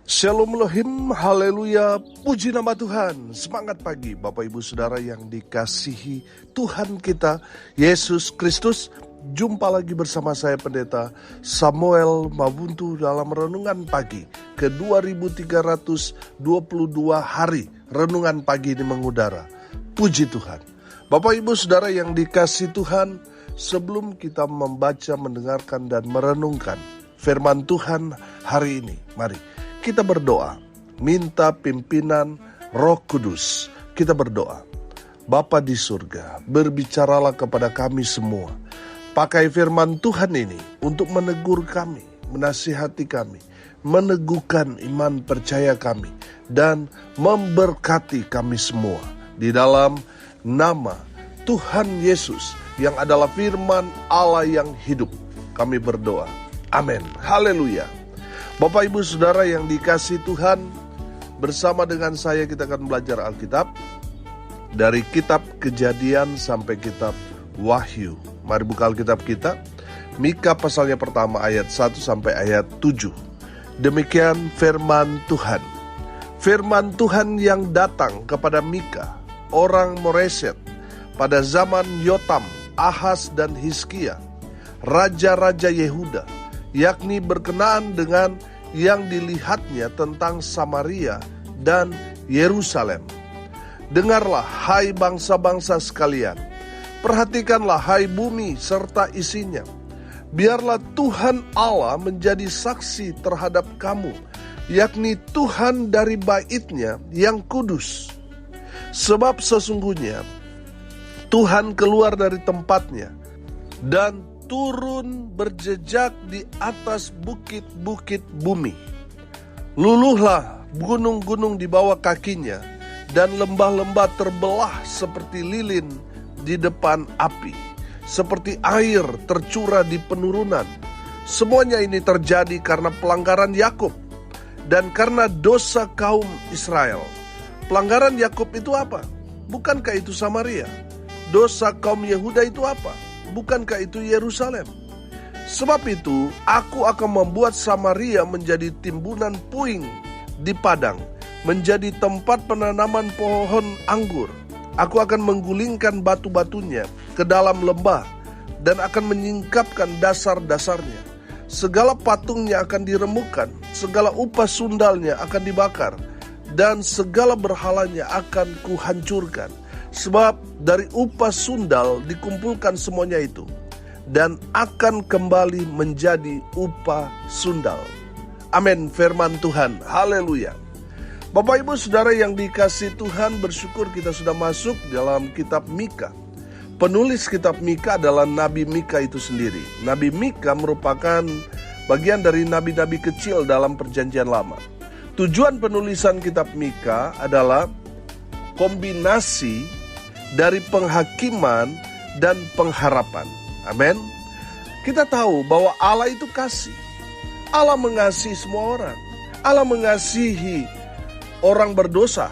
Shalom Elohim, haleluya, puji nama Tuhan. Semangat pagi Bapak Ibu Saudara yang dikasihi Tuhan kita Yesus Kristus. Jumpa lagi bersama saya Pendeta Samuel Mabuntu dalam Renungan Pagi ke 2322 hari Renungan Pagi ini mengudara. Puji Tuhan. Bapak Ibu Saudara yang dikasihi Tuhan, sebelum kita membaca, mendengarkan dan merenungkan firman Tuhan hari ini, mari kita berdoa, minta pimpinan Roh Kudus. Kita berdoa. Bapa di surga, berbicaralah kepada kami semua. Pakai firman Tuhan ini untuk menegur kami, menasihati kami, meneguhkan iman percaya kami, dan memberkati kami semua. Di dalam nama Tuhan Yesus yang adalah firman Allah yang hidup, kami berdoa. Amin. Haleluya. Bapak Ibu Saudara yang dikasihi Tuhan, bersama dengan saya kita akan belajar Alkitab dari kitab Kejadian sampai kitab Wahyu. Mari buka Alkitab kita, Mika pasalnya pertama ayat 1 sampai ayat 7. Demikian firman Tuhan. Firman Tuhan yang datang kepada Mika, orang Moreset, pada zaman Yotam, Ahaz dan Hizkia, raja-raja Yehuda, yakni berkenaan dengan yang dilihatnya tentang Samaria dan Yerusalem. Dengarlah hai bangsa-bangsa sekalian, perhatikanlah hai bumi serta isinya. Biarlah Tuhan Allah menjadi saksi terhadap kamu, yakni Tuhan dari bait-Nya yang kudus. Sebab sesungguhnya Tuhan keluar dari tempatnya dan turun berjejak di atas bukit-bukit bumi. Luluhlah gunung-gunung di bawah kakinya, dan lembah-lembah terbelah seperti lilin di depan api, seperti air tercurah di penurunan. Semuanya ini terjadi karena pelanggaran Yakub dan karena dosa kaum Israel. Pelanggaran Yakub itu apa? Bukankah itu Samaria? Dosa kaum Yehuda itu apa? Bukankah itu Yerusalem? Sebab itu aku akan membuat Samaria menjadi timbunan puing di padang, menjadi tempat penanaman pohon anggur. Aku akan menggulingkan batu-batunya ke dalam lembah dan akan menyingkapkan dasar-dasarnya. Segala patungnya akan diremukkan, segala upah sundalnya akan dibakar, dan segala berhalanya akan kuhancurkan. Sebab dari upah sundal dikumpulkan semuanya itu, dan akan kembali menjadi upah sundal. Amin, firman Tuhan. Haleluya. Bapak Ibu Saudara yang dikasihi Tuhan, bersyukur kita sudah masuk dalam kitab Mika. Penulis kitab Mika adalah Nabi Mika itu sendiri. Nabi Mika merupakan bagian dari nabi-nabi kecil dalam perjanjian lama. Tujuan penulisan kitab Mika adalah kombinasi dari penghakiman dan pengharapan. Amin. Kita tahu bahwa Allah itu kasih. Allah mengasihi semua orang. Allah mengasihi orang berdosa.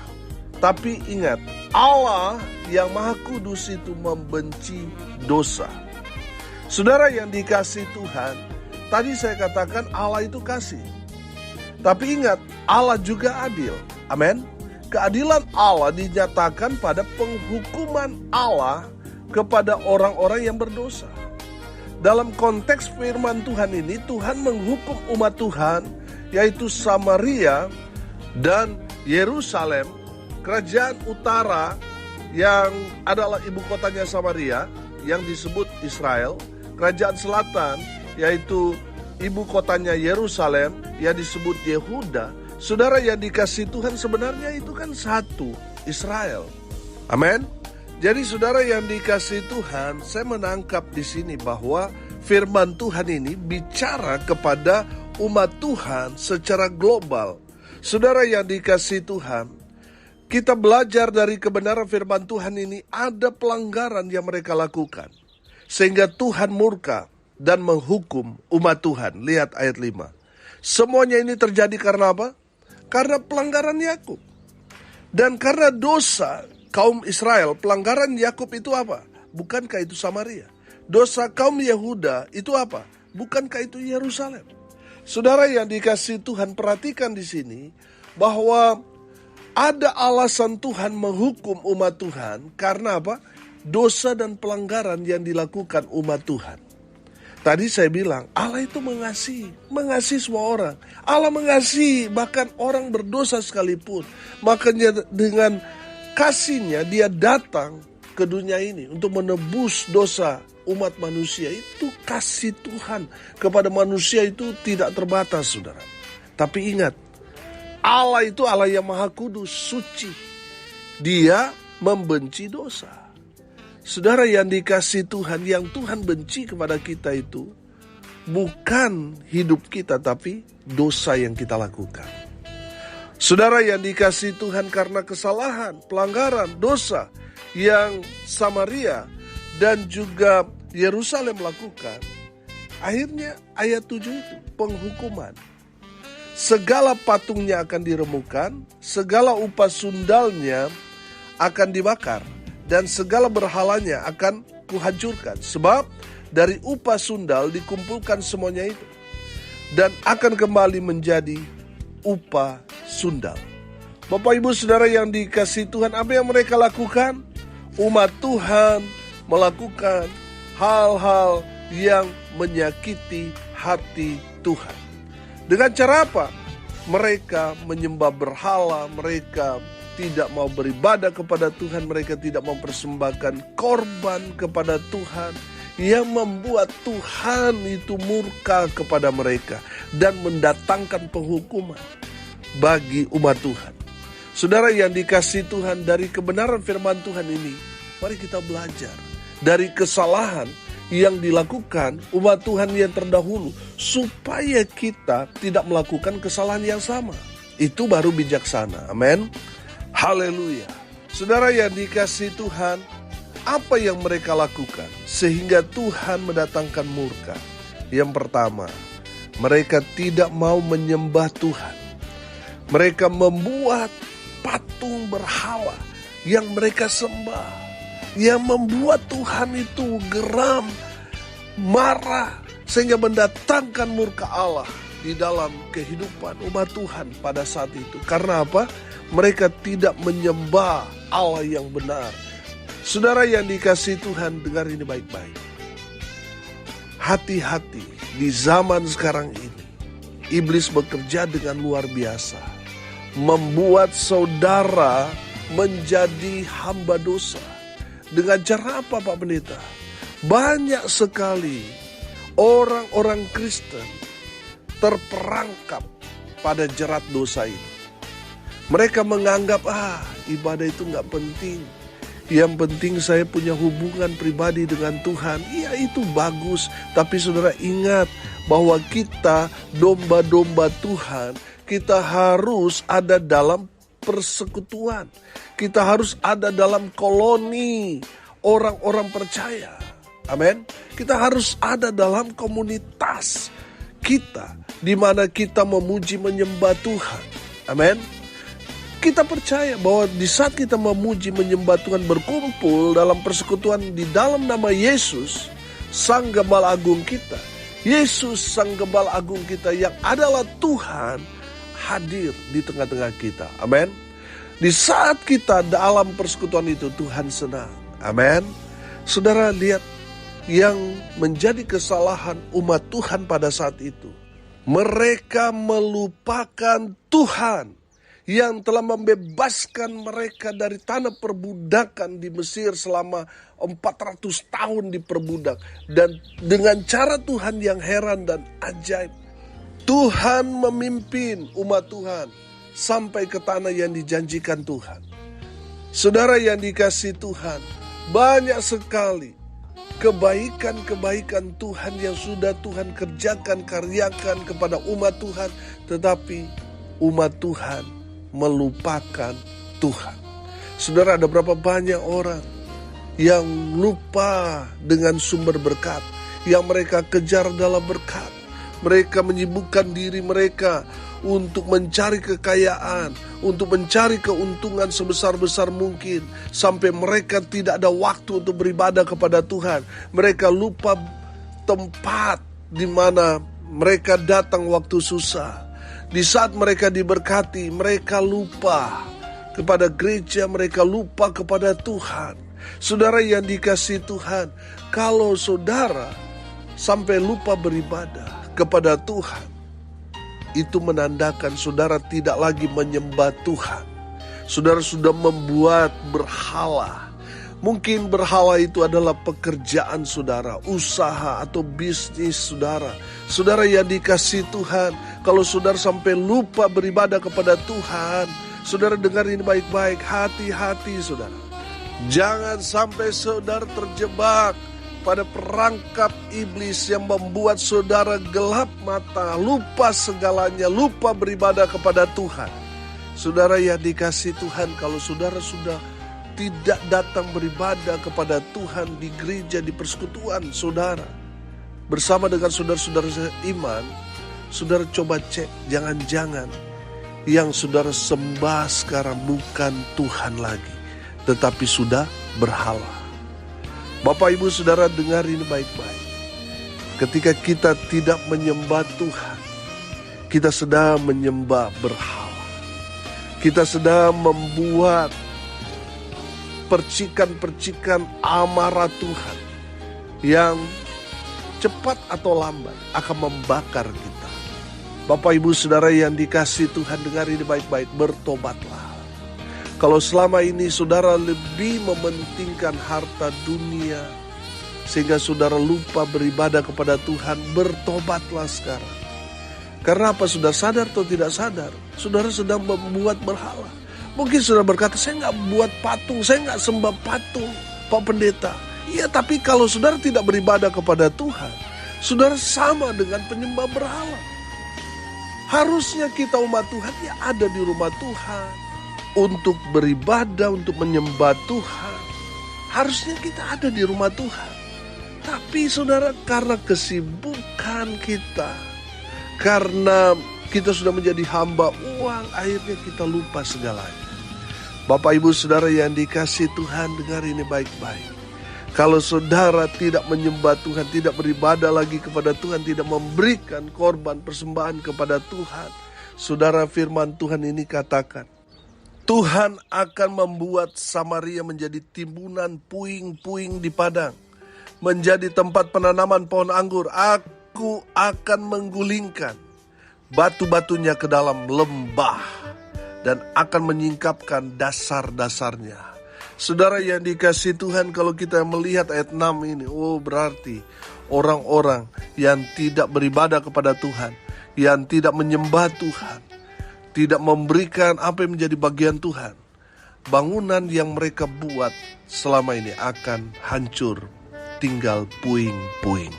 Tapi ingat, Allah yang Maha Kudus itu membenci dosa. Saudara yang dikasihi Tuhan, tadi saya katakan Allah itu kasih. Tapi ingat, Allah juga adil. Amin. Keadilan Allah dinyatakan pada penghukuman Allah kepada orang-orang yang berdosa. Dalam konteks firman Tuhan ini, Tuhan menghukum umat Tuhan, yaitu Samaria dan Yerusalem, kerajaan utara yang adalah ibu kotanya Samaria, yang disebut Israel, kerajaan selatan, yaitu ibu kotanya Yerusalem, yang disebut Yehuda. Saudara yang dikasihi Tuhan, sebenarnya itu kan satu, Israel. Amin. Jadi saudara yang dikasihi Tuhan, saya menangkap di sini bahwa firman Tuhan ini bicara kepada umat Tuhan secara global. Saudara yang dikasihi Tuhan, kita belajar dari kebenaran firman Tuhan ini, ada pelanggaran yang mereka lakukan, sehingga Tuhan murka dan menghukum umat Tuhan. Lihat ayat 5. Semuanya ini terjadi karena apa? Karena pelanggaran Yakub. Dan karena dosa kaum Israel, pelanggaran Yakub itu apa? Bukankah itu Samaria? Dosa kaum Yehuda itu apa? Bukankah itu Yerusalem? Saudara yang dikasihi Tuhan, perhatikan di sini bahwa ada alasan Tuhan menghukum umat Tuhan karena apa? Dosa dan pelanggaran yang dilakukan umat Tuhan. Tadi saya bilang Allah itu mengasihi semua orang. Allah mengasihi bahkan orang berdosa sekalipun. Makanya dengan kasihnya dia datang ke dunia ini untuk menebus dosa umat manusia. Itu kasih Tuhan kepada manusia itu tidak terbatas, saudara. Tapi ingat, Allah itu Allah yang maha kudus, suci. Dia membenci dosa. Saudara yang dikasihi Tuhan, yang Tuhan benci kepada kita itu bukan hidup kita, tapi dosa yang kita lakukan. Saudara yang dikasihi Tuhan, karena kesalahan, pelanggaran, dosa yang Samaria dan juga Yerusalem lakukan, akhirnya ayat 7 itu penghukuman. Segala patungnya akan diremukkan, segala upah sundalnya akan dibakar, dan segala berhalanya akan kuhancurkan. Sebab dari upah sundal dikumpulkan semuanya itu, dan akan kembali menjadi upah sundal. Bapak Ibu Saudara yang dikasihi Tuhan, apa yang mereka lakukan? Umat Tuhan melakukan hal-hal yang menyakiti hati Tuhan. Dengan cara apa? Mereka menyembah berhala, mereka tidak mau beribadah kepada Tuhan, mereka tidak mempersembahkan korban kepada Tuhan, yang membuat Tuhan itu murka kepada mereka dan mendatangkan penghukuman bagi umat Tuhan. Saudara yang dikasihi Tuhan, dari kebenaran firman Tuhan ini, mari kita belajar dari kesalahan yang dilakukan umat Tuhan yang terdahulu, supaya kita tidak melakukan kesalahan yang sama. Itu baru bijaksana. Amin. Haleluya. Saudara yang dikasihi Tuhan, apa yang mereka lakukan sehingga Tuhan mendatangkan murka? Yang pertama, mereka tidak mau menyembah Tuhan. Mereka membuat patung berhala yang mereka sembah, yang membuat Tuhan itu geram, marah, sehingga mendatangkan murka Allah di dalam kehidupan umat Tuhan pada saat itu. Karena apa? Mereka tidak menyembah Allah yang benar. Saudara yang dikasihi Tuhan, dengar ini baik-baik. Hati-hati, di zaman sekarang ini iblis bekerja dengan luar biasa, membuat saudara menjadi hamba dosa. Dengan cara apa, Pak Pendeta? Banyak sekali orang-orang Kristen terperangkap pada jerat dosa ini. Mereka menganggap ibadah itu gak penting. Yang penting saya punya hubungan pribadi dengan Tuhan. Iya, itu bagus. Tapi saudara ingat bahwa kita domba-domba Tuhan. Kita harus ada dalam persekutuan. Kita harus ada dalam koloni orang-orang percaya. Amin. Kita harus ada dalam komunitas kita, di mana kita memuji menyembah Tuhan. Amin. Kita percaya bahwa di saat kita memuji menyembah Tuhan, berkumpul dalam persekutuan di dalam nama Yesus, Sang Gembala Agung kita. Yesus Sang Gembala Agung kita yang adalah Tuhan hadir di tengah-tengah kita. Amin. Di saat kita dalam persekutuan itu, Tuhan senang. Amin. Saudara lihat yang menjadi kesalahan umat Tuhan pada saat itu. Mereka melupakan Tuhan yang telah membebaskan mereka dari tanah perbudakan di Mesir selama 400 tahun diperbudak. Dan dengan cara Tuhan yang heran dan ajaib, Tuhan memimpin umat Tuhan sampai ke tanah yang dijanjikan Tuhan. Saudara yang dikasihi Tuhan, banyak sekali kebaikan-kebaikan Tuhan yang sudah Tuhan kerjakan, karyakan kepada umat Tuhan. Tetapi umat Tuhan melupakan Tuhan. Saudara, ada berapa banyak orang yang lupa dengan sumber berkat yang mereka kejar dalam berkat. Mereka menyibukkan diri mereka untuk mencari kekayaan, untuk mencari keuntungan sebesar-besar mungkin, sampai mereka tidak ada waktu untuk beribadah kepada Tuhan. Mereka lupa tempat di mana mereka datang waktu susah, di saat mereka diberkati, mereka lupa kepada gereja, mereka lupa kepada Tuhan. Saudara yang dikasihi Tuhan, kalau saudara sampai lupa beribadah kepada Tuhan, itu menandakan saudara tidak lagi menyembah Tuhan. Saudara sudah membuat berhala. Mungkin berhala itu adalah pekerjaan saudara, usaha atau bisnis saudara. Saudara yang dikasihi Tuhan, kalau saudara sampai lupa beribadah kepada Tuhan, saudara dengar ini baik-baik, hati-hati saudara. Jangan sampai saudara terjebak pada perangkap iblis yang membuat saudara gelap mata, lupa segalanya, lupa beribadah kepada Tuhan. Saudara yang dikasihi Tuhan, kalau saudara sudah tidak datang beribadah kepada Tuhan di gereja, di persekutuan saudara, bersama dengan saudara-saudara seiman, saudara coba cek, jangan-jangan yang saudara sembah sekarang bukan Tuhan lagi, tetapi sudah berhala. Bapak Ibu Saudara dengar ini baik-baik. Ketika kita tidak menyembah Tuhan, kita sedang menyembah berhala. Kita sedang membuat percikan-percikan amarah Tuhan yang cepat atau lambat akan membakar kita. Bapak Ibu Saudara yang dikasihi Tuhan, dengar ini baik-baik, bertobatlah. Kalau selama ini saudara lebih mementingkan harta dunia sehingga saudara lupa beribadah kepada Tuhan, bertobatlah sekarang. Karena apa? Sudah sadar atau tidak sadar, saudara sedang membuat berhala. Mungkin saudara berkata, saya gak buat patung, saya gak sembah patung, Pak Pendeta. Iya, tapi kalau saudara tidak beribadah kepada Tuhan, saudara sama dengan penyembah berhala. Harusnya kita umat Tuhan ya ada di rumah Tuhan untuk beribadah, untuk menyembah Tuhan. Harusnya kita ada di rumah Tuhan. Tapi saudara, karena kesibukan kita, karena kita sudah menjadi hamba uang, akhirnya kita lupa segalanya. Bapak Ibu Saudara yang dikasihi Tuhan, dengar ini baik-baik. Kalau saudara tidak menyembah Tuhan, tidak beribadah lagi kepada Tuhan, tidak memberikan korban persembahan kepada Tuhan, saudara, firman Tuhan ini katakan, Tuhan akan membuat Samaria menjadi timbunan puing-puing di padang, menjadi tempat penanaman pohon anggur. Aku akan menggulingkan batu-batunya ke dalam lembah dan akan menyingkapkan dasar-dasarnya. Saudara yang dikasihi Tuhan, kalau kita melihat ayat 6 ini, berarti orang-orang yang tidak beribadah kepada Tuhan, yang tidak menyembah Tuhan, tidak memberikan apa yang menjadi bagian Tuhan, bangunan yang mereka buat selama ini akan hancur, tinggal puing-puing.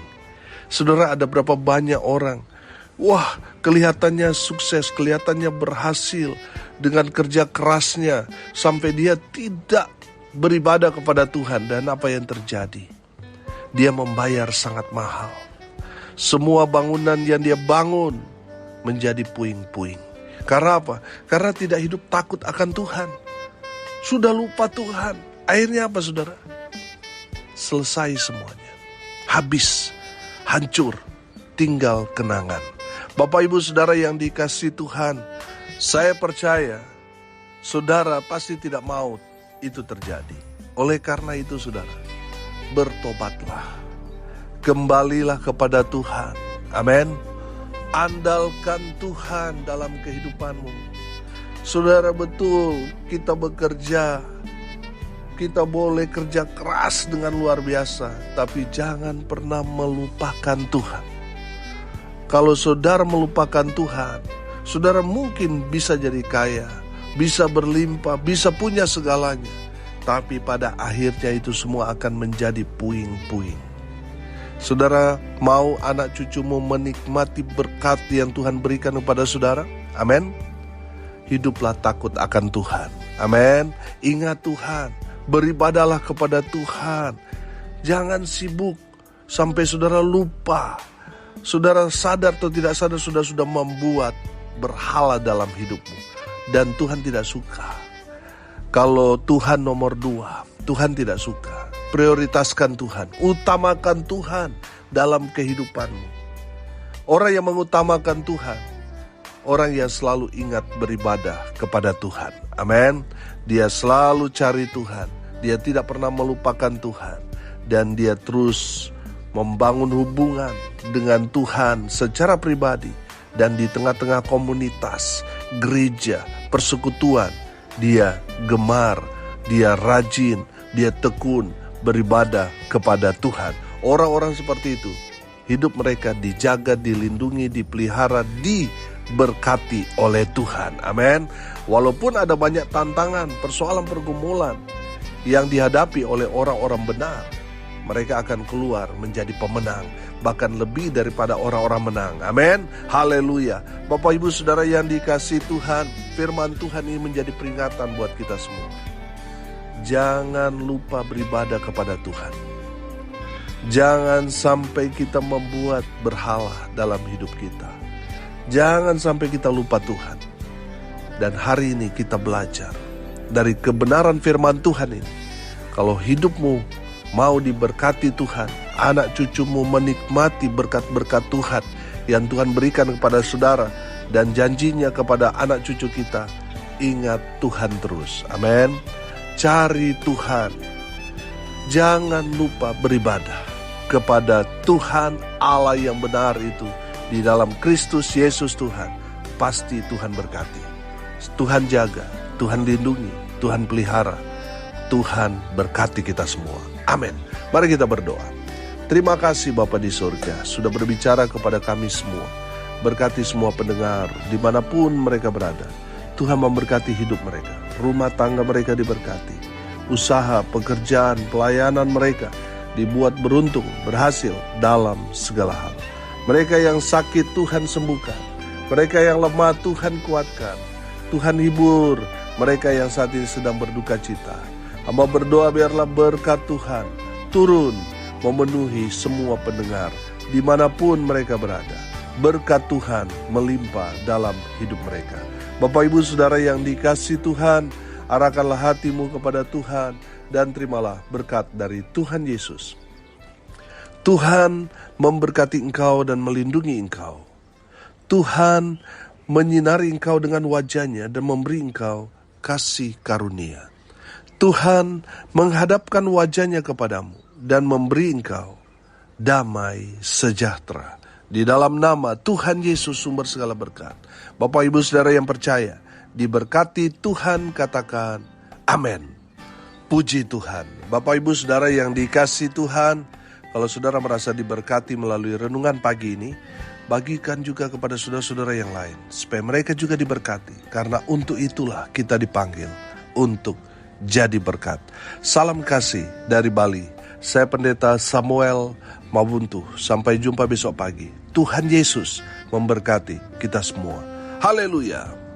Saudara, ada berapa banyak orang, kelihatannya sukses, kelihatannya berhasil dengan kerja kerasnya, sampai dia tidak beribadah kepada Tuhan. Dan apa yang terjadi? Dia membayar sangat mahal. Semua bangunan yang dia bangun menjadi puing-puing. Karena apa? Karena tidak hidup takut akan Tuhan. Sudah lupa Tuhan. Akhirnya apa saudara? Selesai semuanya. Habis. Hancur. Tinggal kenangan. Bapak Ibu Saudara yang dikasihi Tuhan, saya percaya saudara pasti tidak mau itu terjadi. Oleh karena itu saudara, bertobatlah. Kembalilah kepada Tuhan. Amin. Andalkan Tuhan dalam kehidupanmu. Saudara, betul kita bekerja, kita boleh kerja keras dengan luar biasa, tapi jangan pernah melupakan Tuhan. Kalau saudara melupakan Tuhan, saudara mungkin bisa jadi kaya, bisa berlimpah, bisa punya segalanya, tapi pada akhirnya itu semua akan menjadi puing-puing. Saudara, mau anak cucumu menikmati berkat yang Tuhan berikan kepada saudara? Amin. Hiduplah takut akan Tuhan. Amin. Ingat Tuhan, beribadahlah kepada Tuhan. Jangan sibuk sampai saudara lupa. Saudara sadar atau tidak sadar, sudah membuat berhala dalam hidupmu. Dan Tuhan tidak suka. Kalau Tuhan nomor 2, Tuhan tidak suka. Prioritaskan Tuhan, utamakan Tuhan dalam kehidupanmu. Orang yang mengutamakan Tuhan, orang yang selalu ingat beribadah kepada Tuhan. Amin. Dia selalu cari Tuhan. Dia tidak pernah melupakan Tuhan. Dan dia terus membangun hubungan dengan Tuhan secara pribadi. Dan di tengah-tengah komunitas, gereja, persekutuan, dia gemar, dia rajin, dia tekun beribadah kepada Tuhan. Orang-orang seperti itu, hidup mereka dijaga, dilindungi, dipelihara, diberkati oleh Tuhan. Amin. Walaupun ada banyak tantangan, persoalan, pergumulan yang dihadapi oleh orang-orang benar, mereka akan keluar menjadi pemenang, bahkan lebih daripada orang-orang menang. Amin. Haleluya. Bapak Ibu Saudara yang dikasihi Tuhan, firman Tuhan ini menjadi peringatan buat kita semua. Jangan lupa beribadah kepada Tuhan. Jangan sampai kita membuat berhala dalam hidup kita. Jangan sampai kita lupa Tuhan. Dan hari ini kita belajar dari kebenaran firman Tuhan ini. Kalau hidupmu mau diberkati Tuhan, anak cucumu menikmati berkat-berkat Tuhan yang Tuhan berikan kepada saudara dan janjinya kepada anak cucu kita, ingat Tuhan terus. Amin. Cari Tuhan. Jangan lupa beribadah kepada Tuhan Allah yang benar itu di dalam Kristus Yesus Tuhan. Pasti Tuhan berkati. Tuhan jaga, Tuhan lindungi, Tuhan pelihara. Tuhan berkati kita semua. Amin. Mari kita berdoa. Terima kasih Bapa di surga sudah berbicara kepada kami semua. Berkati semua pendengar dimanapun mereka berada. Tuhan memberkati hidup mereka. Rumah tangga mereka diberkati. Usaha, pekerjaan, pelayanan mereka dibuat beruntung, berhasil dalam segala hal. Mereka yang sakit Tuhan sembuhkan. Mereka yang lemah Tuhan kuatkan. Tuhan hibur mereka yang saat ini sedang berduka cita. Hamba berdoa biarlah berkat Tuhan turun memenuhi semua pendengar dimanapun mereka berada. Berkat Tuhan melimpah dalam hidup mereka. Bapak Ibu Saudara yang dikasihi Tuhan, arahkanlah hatimu kepada Tuhan dan terimalah berkat dari Tuhan Yesus. Tuhan memberkati engkau dan melindungi engkau. Tuhan menyinari engkau dengan wajah-Nya dan memberi engkau kasih karunia. Tuhan menghadapkan wajah-Nya kepadamu dan memberi engkau damai sejahtera. Di dalam nama Tuhan Yesus sumber segala berkat. Bapak Ibu Saudara yang percaya, diberkati Tuhan, katakan amin. Puji Tuhan. Bapak Ibu Saudara yang dikasihi Tuhan, kalau saudara merasa diberkati melalui renungan pagi ini, bagikan juga kepada saudara-saudara yang lain, supaya mereka juga diberkati. Karena untuk itulah kita dipanggil, untuk jadi berkat. Salam kasih dari Bali. Saya Pendeta Samuel Mabuntu. Sampai jumpa besok pagi. Tuhan Yesus memberkati kita semua. Haleluya.